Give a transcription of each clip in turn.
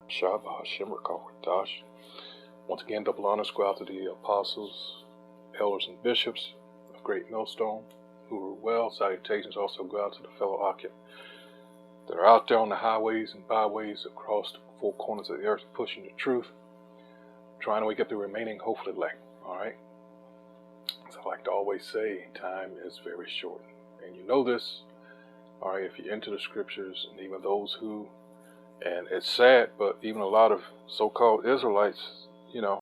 Shabbat Hashem Dash. Once again, double honors go out to the apostles, elders, and bishops of Great Millstone who rule well. Salutations also go out to the fellow Akim. They're out there on the highways and byways across the four corners of the earth pushing the truth, trying to wake up the remaining hopeful elect. Alright? As I like to always say, time is very short. And you know this, alright, if you enter the scriptures, and even those who, and it's sad, but even a lot of so-called Israelites, you know,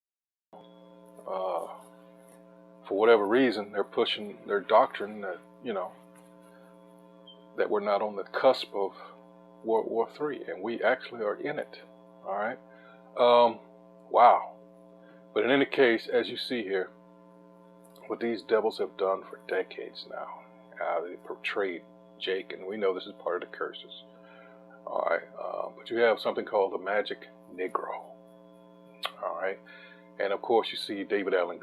for whatever reason, they're pushing their doctrine that, you know, that we're not on the cusp of World War III, and we actually are in it. All right. Wow. But in any case, as you see here, what these devils have done for decades now, they portrayed Jake, and we know this is part of the curses. All right. But you have something called the magic Negro. All right. And of course, you see David Allen.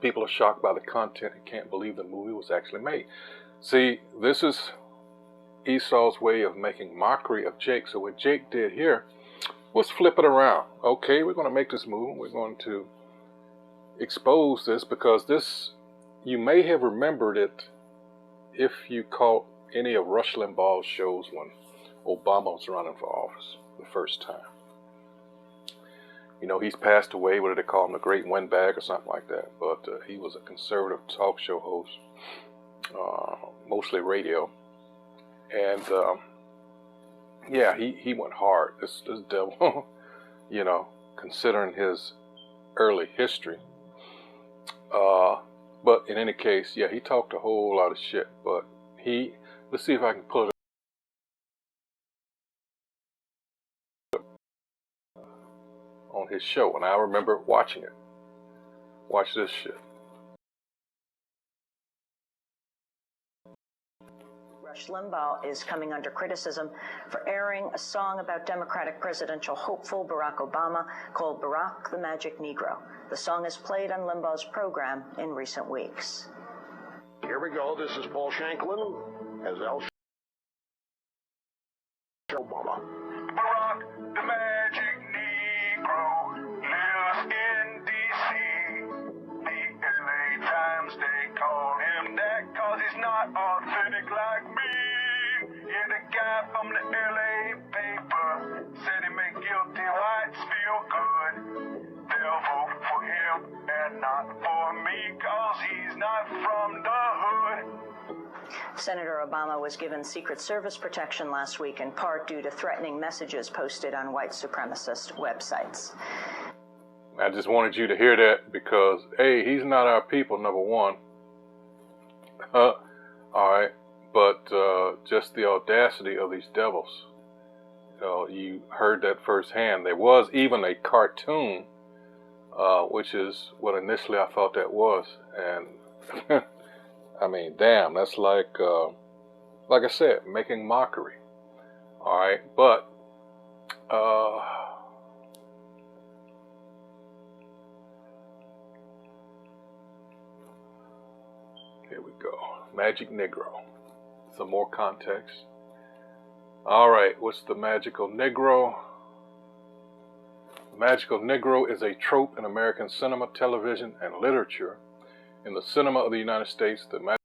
People are shocked by the content and can't believe the movie was actually made. See, this is Esau's way of making mockery of Jake. So what Jake did here was flip it around. Okay, we're going to make this movie. We're going to expose this because this, you may have remembered it if you caught any of Rush Limbaugh's shows when Obama was running for office the first time. You know, he's passed away. What do they call him? The Great Windbag or something like that. But he was a conservative talk show host, mostly radio. And yeah, he went hard. This devil, you know, considering his early history. But in any case, yeah, he talked a whole lot of shit. But let's see if I can pull it on his show, and I remember watching it. Watch this shit. Rush Limbaugh is coming under criticism for airing a song about Democratic presidential hopeful Barack Obama called Barack the Magic Negro. The song is played on Limbaugh's program in recent weeks. Here we go. This is Paul Shanklin as El Obama. Barack the Magic Negro lives in D.C. The LA Times, they call him that cause he's not authentic like me. Yeah, the guy from the LA paper said he make guilty whites feel good. They'll vote for him and not for me cause he's not from the hood. Senator Obama was given Secret Service protection last week in part due to threatening messages posted on white supremacist websites. I just wanted you to hear that because, hey, he's not our people, number one. All right. But just the audacity of these devils. You know, you heard that firsthand. There was even a cartoon, which is what initially I thought that was. And I mean, damn, that's like I said, making mockery. All right. But here we go. Magic Negro. Some more context. All right, what's the magical Negro? The magical Negro is a trope in American cinema, television, and literature. In the cinema of the United States, the magical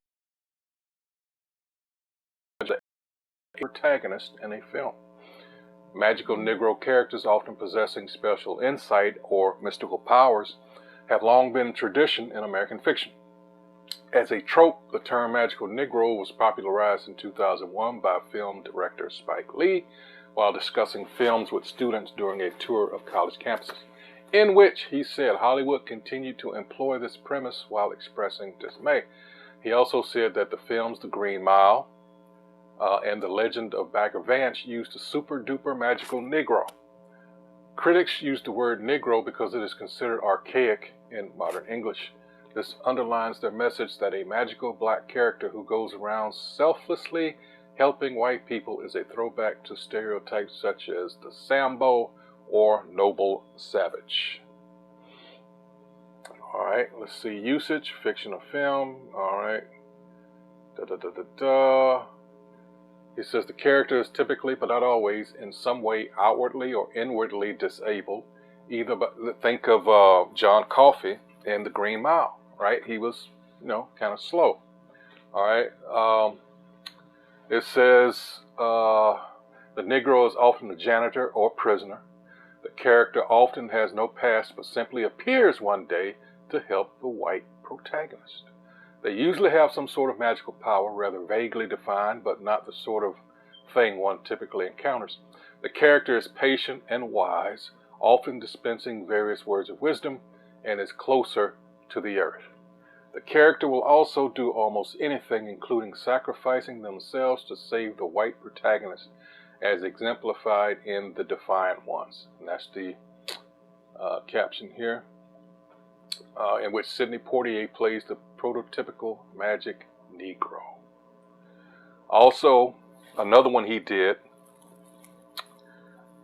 is a protagonist in a film. Magical Negro characters, often possessing special insight or mystical powers, have long been a tradition in American fiction. As a trope, the term magical Negro was popularized in 2001 by film director Spike Lee while discussing films with students during a tour of college campuses, in which he said Hollywood continued to employ this premise while expressing dismay. He also said that the films The Green Mile and The Legend of Bagger Vance used a super-duper magical Negro. Critics use the word Negro because it is considered archaic in modern English. This underlines their message that a magical black character who goes around selflessly helping white people is a throwback to stereotypes such as the Sambo or noble savage. All right, let's see. Usage, fiction or film. All right. He says the character is typically, but not always, in some way outwardly or inwardly disabled. Either, but think of John Coffey in The Green Mile, right? He was, kind of slow. All right. It says the Negro is often a janitor or prisoner. The character often has no past, but simply appears one day to help the white protagonist. They usually have some sort of magical power, rather vaguely defined, but not the sort of thing one typically encounters. The character is patient and wise, often dispensing various words of wisdom, and is closer to the earth. The character will also do almost anything, including sacrificing themselves to save the white protagonist, as exemplified in The Defiant Ones. And that's the caption here, in which Sidney Poitier plays the prototypical magic Negro. Also, another one he did,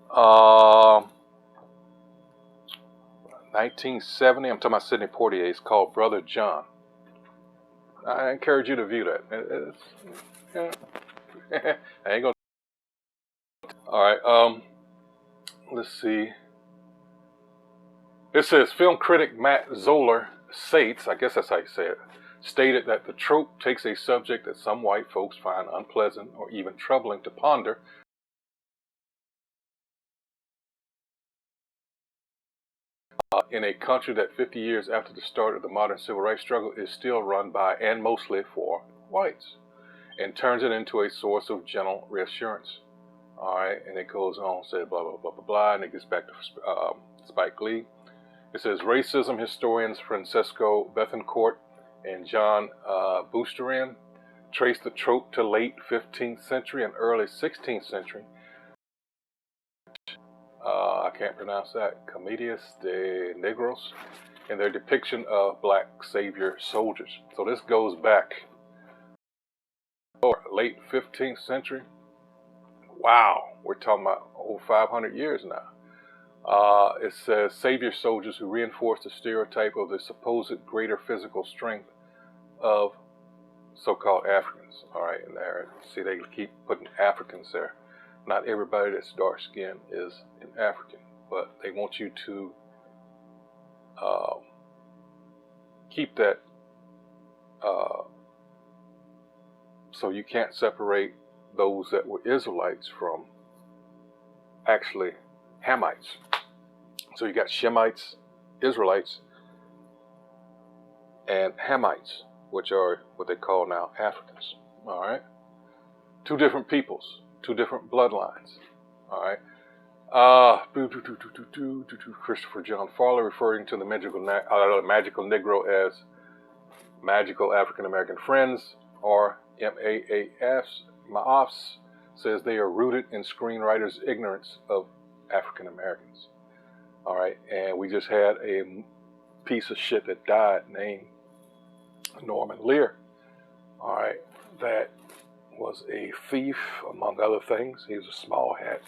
1970, I'm talking about Sidney Poitier, it's called Brother John. I encourage you to view that. I ain't gonna. All right. Let's see. It says film critic Matt Zoller Sates, I guess that's how you say it, stated that the trope takes a subject that some white folks find unpleasant or even troubling to ponder, in a country that 50 years after the start of the modern civil rights struggle is still run by and mostly for whites, and turns it into a source of gentle reassurance. All right, and it goes on, say blah, blah, blah, blah, blah, and it gets back to Spike Lee. It says racism historians Francesco Bethencourt and John Boosterin trace the trope to late 15th century and early 16th century. I can't pronounce that. Comedias de Negros, in their depiction of black savior soldiers. So this goes back late 15th century. Wow, we're talking about over 500 years now. It says savior soldiers who reinforce the stereotype of the supposed greater physical strength of so-called Africans. All right, and there, see, they keep putting Africans there. Not everybody that's dark-skinned is an African, but they want you to keep that so you can't separate those that were Israelites from actually Hamites. So you got Shemites, Israelites, and Hamites, which are what they call now Africans. All right, two different peoples, two different bloodlines. All right. Christopher John Farley, referring to the magical Negro as magical African American friends, or MAAFs, says they are rooted in screenwriters' ignorance of African Americans. All right, and we just had a piece of shit that died named Norman Lear. All right, that was a thief, among other things. He was a small hat.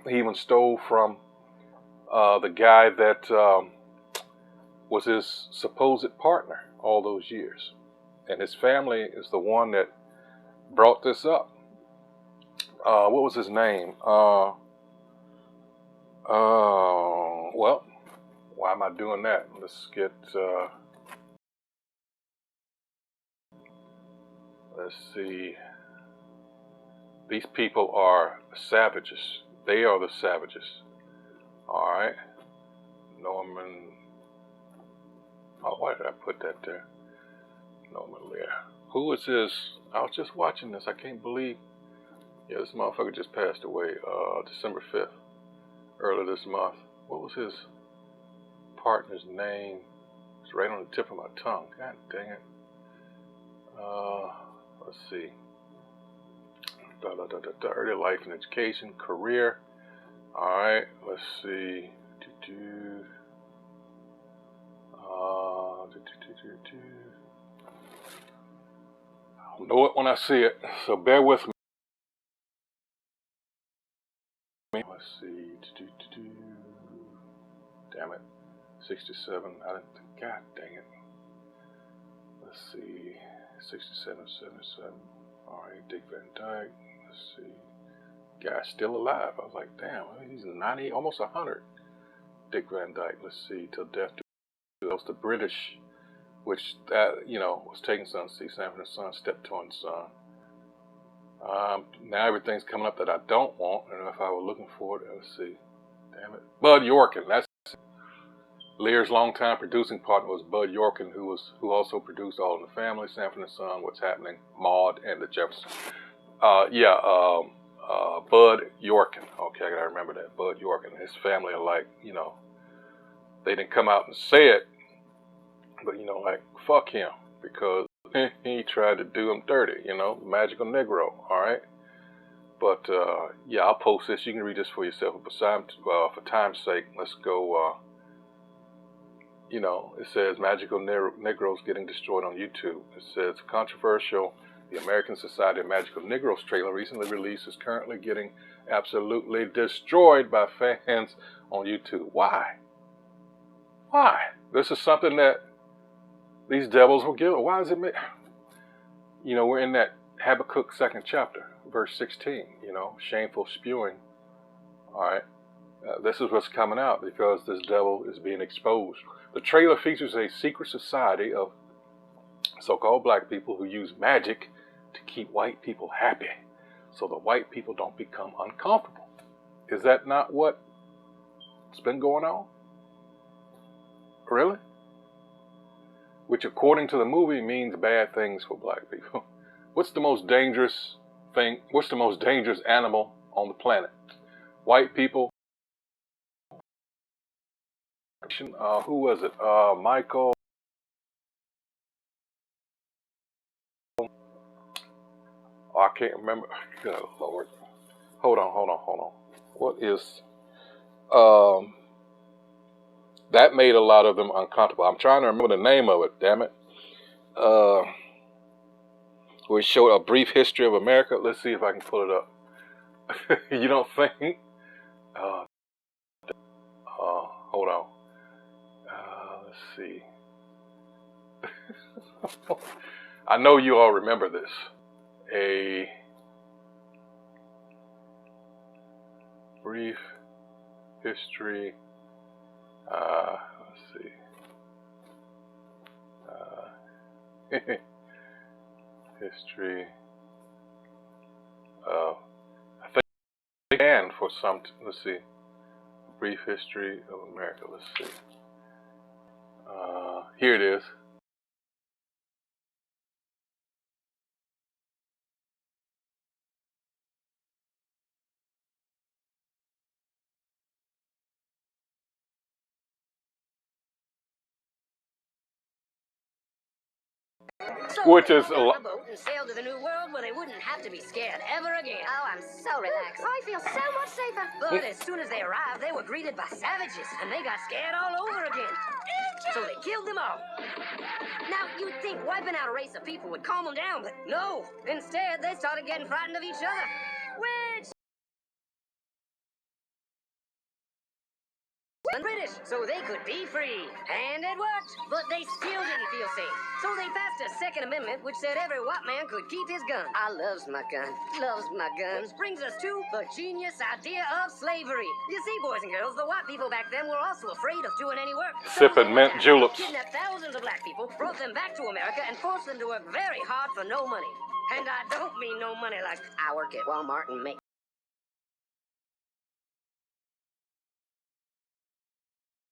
He even stole from the guy that was his supposed partner all those years. And his family is the one that brought this up. What was his name? Well, why am I doing that? Let's get, let's see. These people are savages. They are the savages. All right. Norman. Oh, why did I put that there? Norman Lear. Who is this? I was just watching this. I can't believe. Yeah, this motherfucker just passed away December 5th, earlier this month. What was his partner's name? It's right on the tip of my tongue. God dang it. Let's see. Early life and education, career. All right, let's see. I'll know it when I see it, so bear with me. Let's see. Damn it. 67. God dang it. Let's see. 67, 77. All right, Dick Van Dyke. Let's see. Guy's still alive. I was like, damn, he's 90, almost 100. Dick Van Dyke. Let's see, till death do us. The British, which that was taking Son to see Sanford and Son, Step-Toe Son. Now everything's coming up that I don't want, and if I were looking for it, let's see. Damn it, Bud Yorkin. That's Lear's longtime producing partner was Bud Yorkin, who also produced All in the Family, Sanford and Son, What's Happening, Maude, and The Jeffersons. Bud Yorkin. Okay, I gotta remember that. Bud Yorkin. His family are like, they didn't come out and say it, but like, fuck him, because he tried to do him dirty, Magical Negro, all right? But, yeah, I'll post this. You can read this for yourself. But for time's sake, let's go, it says Magical Negroes getting destroyed on YouTube. It says controversial. The American Society of Magical Negroes trailer recently released is currently getting absolutely destroyed by fans on YouTube. Why? Why? This is something that these devils will give. Why is it? We're in that Habakkuk 2nd chapter, verse 16. Shameful spewing. All right. This is what's coming out because this devil is being exposed. The trailer features a secret society of so-called black people who use magic to keep white people happy, so the white people don't become uncomfortable. Is that not what's been going on? Really? Which, according to the movie, means bad things for black people. What's the most dangerous thing? What's the most dangerous animal on the planet? White people. Who was it? Michael. Oh, I can't remember. Good Lord. Hold on. What is? That made a lot of them uncomfortable. I'm trying to remember the name of it. Damn it. We showed a brief history of America. Let's see if I can pull it up. You don't think? Hold on. Let's see. I know you all remember this. A brief history. Let's see. History of, I think, and for some, let's see. Brief history of America. Let's see. Here it is. Which is a lot. Boat and sail to the new world where they wouldn't have to be scared ever again. Oh, I'm so relaxed. I feel so much safer. But as soon as they arrived, they were greeted by savages, and they got scared all over again. So they killed them all. Now, you'd think wiping out a race of people would calm them down, but no. Instead, they started getting frightened of each other. Which... the British, so they could be free. And it worked, but they still didn't feel safe. So they passed a Second Amendment which said every white man could keep his gun. I loves my gun, loves my gun. Which brings us to the genius idea of slavery. You see, boys and girls, the white people back then were also afraid of doing any work. Sipping mint juleps. Kidnapped thousands of black people, brought them back to America, and forced them to work very hard for no money. And I don't mean no money like I work at Walmart and make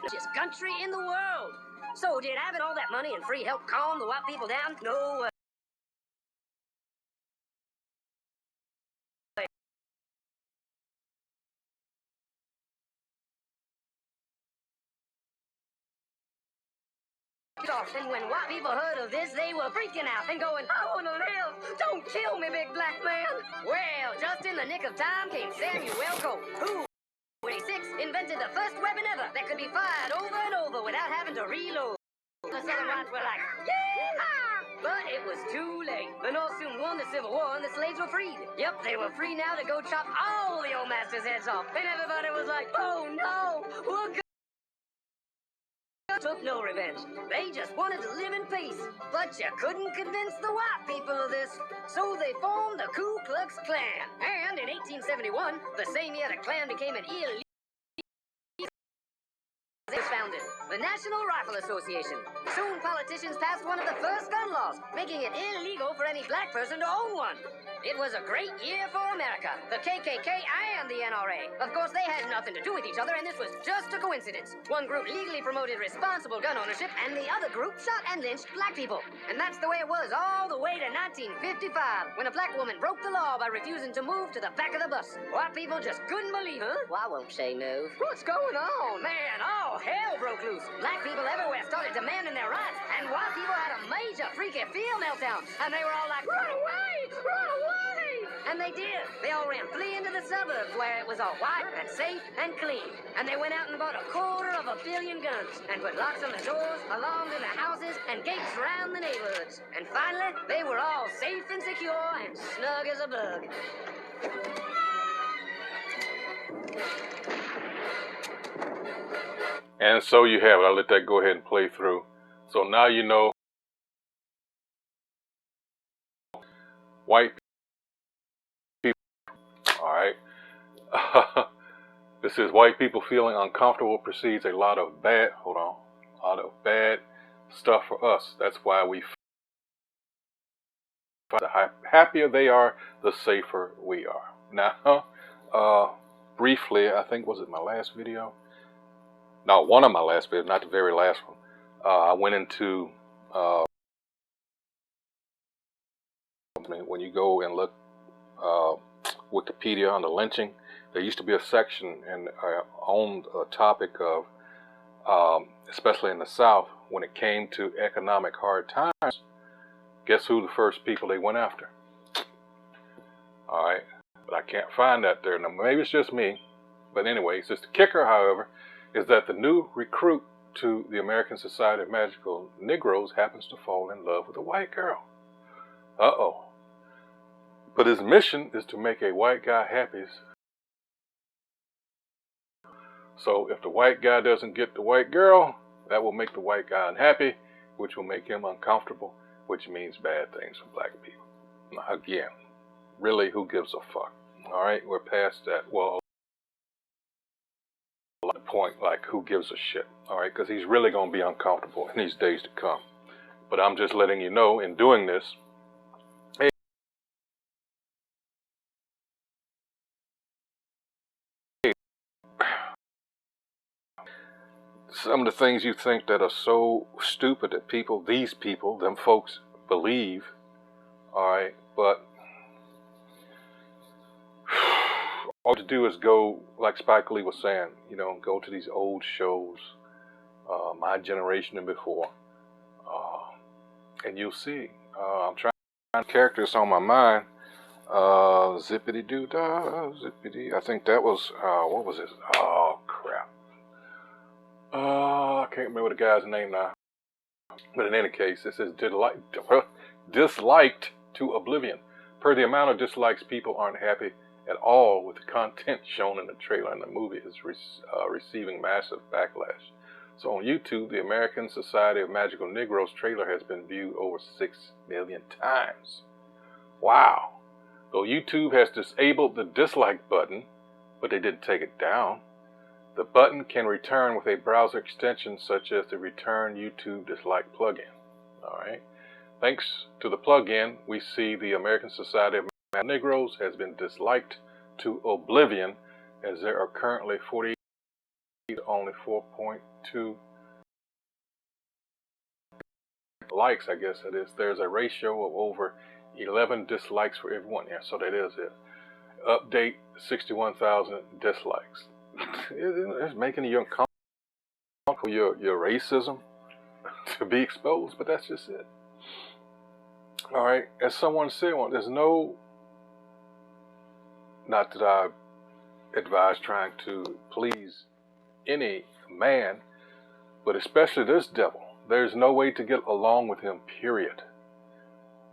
richest country in the world. So did having all that money and free help calm the white people down? No way. And when white people heard of this, they were freaking out and going, I want to live. Don't kill me, big black man. Well, just in the nick of time came Samuel Coe, who 26 invented the first weapon ever that could be fired over and over without having to reload. The Southern whites were like, yeah! But it was too late. The North soon won the Civil War and the slaves were freed. Yep, they were free now to go chop all the old masters' heads off. And everybody was like, oh no, we're going took no revenge. They just wanted to live in peace. But you couldn't convince the white people of this. So they formed the Ku Klux Klan. And in 1871, the same year the Klan became an illegal, was founded, the National Rifle Association. Soon politicians passed one of the first gun laws, making it illegal for any black person to own one. It was a great year for America, the KKK and the NRA. Of course, they had nothing to do with each other, and this was just a coincidence. One group legally promoted responsible gun ownership, and the other group shot and lynched black people. And that's the way it was all the way to 1955, when a black woman broke the law by refusing to move to the back of the bus. White people just couldn't believe her. Well, I won't say no. What's going on? Man, all hell broke loose. Black people everywhere started demanding their rights, and white people had a major freaky feel meltdown, and they were all like, run away! Run away! And they did. They all ran fleeing to the suburbs where it was all white and safe and clean. And they went out and bought 250 million guns and put locks on the doors, alarms in the houses, and gates around the neighborhoods. And finally, they were all safe and secure and snug as a bug. And so you have it. I'll let that go ahead and play through. So now you know white people. All right. This is white people feeling uncomfortable precedes a lot of bad. Hold on. A lot of bad stuff for us. That's why we. The happier they are, the safer we are. Now, briefly, I think was it my last video? No, one of my last videos, not the very last one. I went into when you go and look Wikipedia on the lynching, there used to be a section and on a topic of, especially in the South, when it came to economic hard times, guess who the first people they went after? All right, but I can't find that there. Now, maybe it's just me, but anyway, it's just the kicker, however, is that the new recruit to the American Society of Magical Negroes happens to fall in love with a white girl. Uh-oh. But his mission is to make a white guy happy. So if the white guy doesn't get the white girl, that will make the white guy unhappy, which will make him uncomfortable, which means bad things for black people. Now, again, really, who gives a fuck? All right, we're past that. Well, the point, like, who gives a shit? All right, because he's really going to be uncomfortable in these days to come. But I'm just letting you know, in doing this, hey, some of the things you think that are so stupid that these people, them folks, believe, all right, but all to do is go, like Spike Lee was saying, you know, go to these old shows, my generation and before, and you'll see. I'm trying to find characters on my mind. Zippity doo dah, zippity. I think that was, what was it? Oh, crap. I can't remember the guy's name now. But in any case, it says disliked to oblivion. Per the amount of dislikes, people aren't happy at all with the content shown in the trailer, and the movie is receiving massive backlash. So on YouTube, the American Society of Magical Negroes trailer has been viewed over 6 million times. Wow. Though YouTube has disabled the dislike button, but they didn't take it down, the button can return with a browser extension such as the Return YouTube Dislike plugin. All right. Thanks to the plugin, we see the American Society of Magical Negroes has been disliked to oblivion, as there are currently 48, only 4.2 likes, I guess it is. There's a ratio of over 11 dislikes for everyone. Yeah, so that is it. Update, 61,000 dislikes. It's making you uncomfortable for your racism to be exposed, but that's just it. All right, as someone said, there's no, not that I advise trying to please any man, but especially this devil. There's no way to get along with him, period.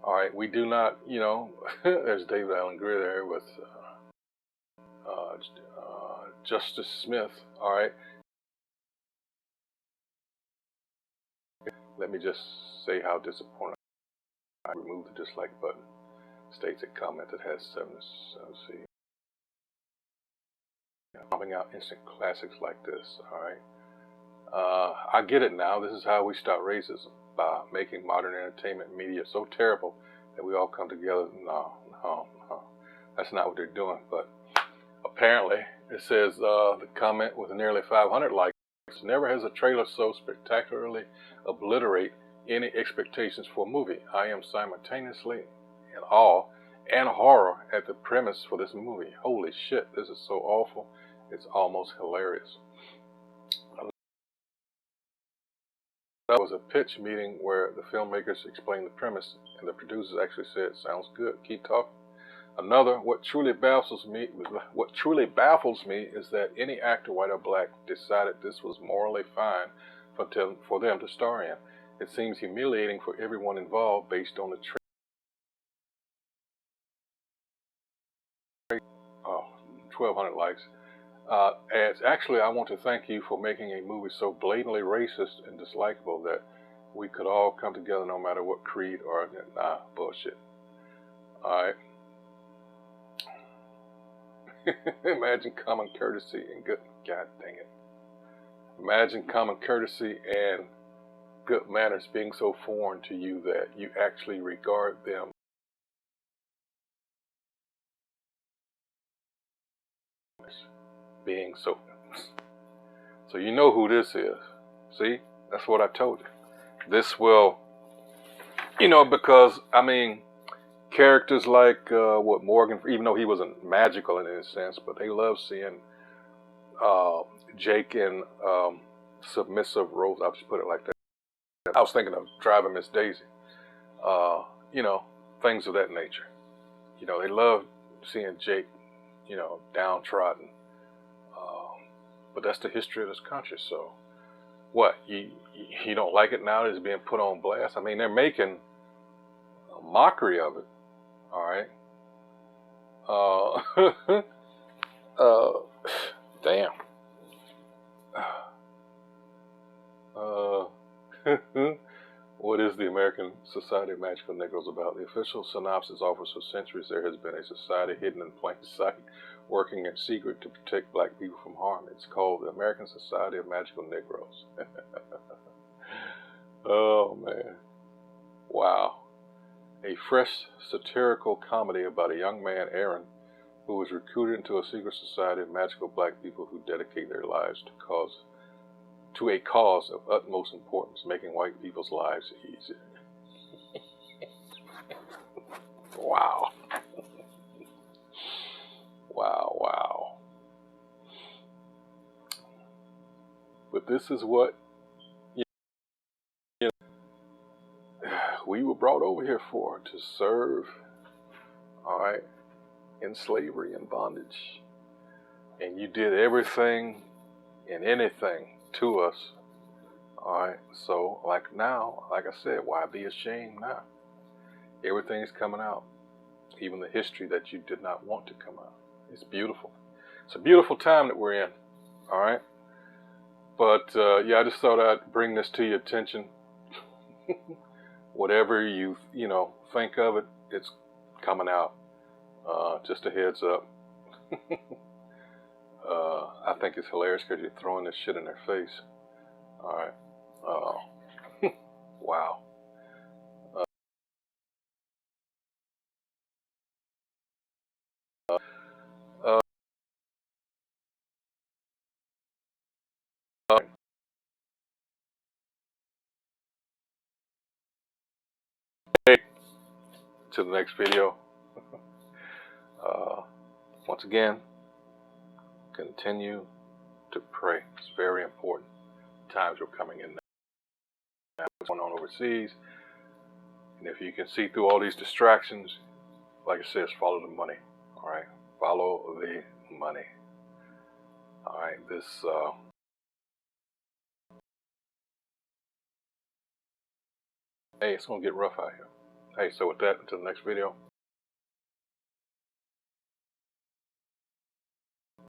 All right, we do not, you know, there's David Allen Greer there with Justice Smith, all right. let me just say how disappointed I removed the dislike button. States a comment that has 7. Let's see. Pumping out instant classics like this. All right. I get it now. This is how we stop racism, by making modern entertainment media so terrible that we all come together. No. That's not what they're doing. But apparently, it says the comment with nearly 500 likes. Never has a trailer so spectacularly obliterate any expectations for a movie. I am simultaneously in awe and horror at the premise for this movie. Holy shit, this is so awful. It's almost hilarious. That was a pitch meeting where the filmmakers explained the premise and the producers actually said, sounds good, keep talking. Another, what truly baffles me is that any actor, white or black, decided this was morally fine for them to star in. It seems humiliating for everyone involved based on the 1,200 likes. Adds, actually, I want to thank you for making a movie so blatantly racist and dislikable that we could all come together no matter what creed or, nah, bullshit. Alright. Imagine common courtesy and good, god dang it. Imagine common courtesy and good manners being so foreign to you that you actually regard them being so. So you know who this is. See? That's what I told you. This will, because, I mean, characters like Morgan, even though he wasn't magical in any sense, but they love seeing Jake in submissive roles. I'll just put it like that. I was thinking of Driving Miss Daisy. Things of that nature. They love seeing Jake, downtrodden. But that's the history of this country. So, what? You don't like it now that it's being put on blast? I mean, they're making a mockery of it. All right. Damn. What is the American Society of Magical Negroes about? The official synopsis offers for centuries there has been a society hidden in plain sight, working in secret to protect black people from harm. It's called the American Society of Magical Negroes. Oh, man. Wow. A fresh satirical comedy about a young man, Aaron, who was recruited into a secret society of magical black people who dedicate their lives to a cause of utmost importance, making white people's lives easier. Wow. Wow. But this is what we were brought over here for, to serve, all right, in slavery and bondage. And you did everything and anything to us, all right? So, like now, like I said, why be ashamed now? Everything's coming out, even the history that you did not want to come out. It's beautiful. It's a beautiful time that we're in, all right? But, yeah, I just thought I'd bring this to your attention. Whatever you think of it, it's coming out. Just a heads up. I think it's hilarious because you're throwing this shit in their face. All right. Wow. To the next video. Once again, continue to pray. It's very important. Times are coming in now. What's going on overseas? And if you can see through all these distractions, like I said, follow the money. All right, follow the money. All right, this. Hey, it's gonna get rough out here. Hey, so with that, until the next video.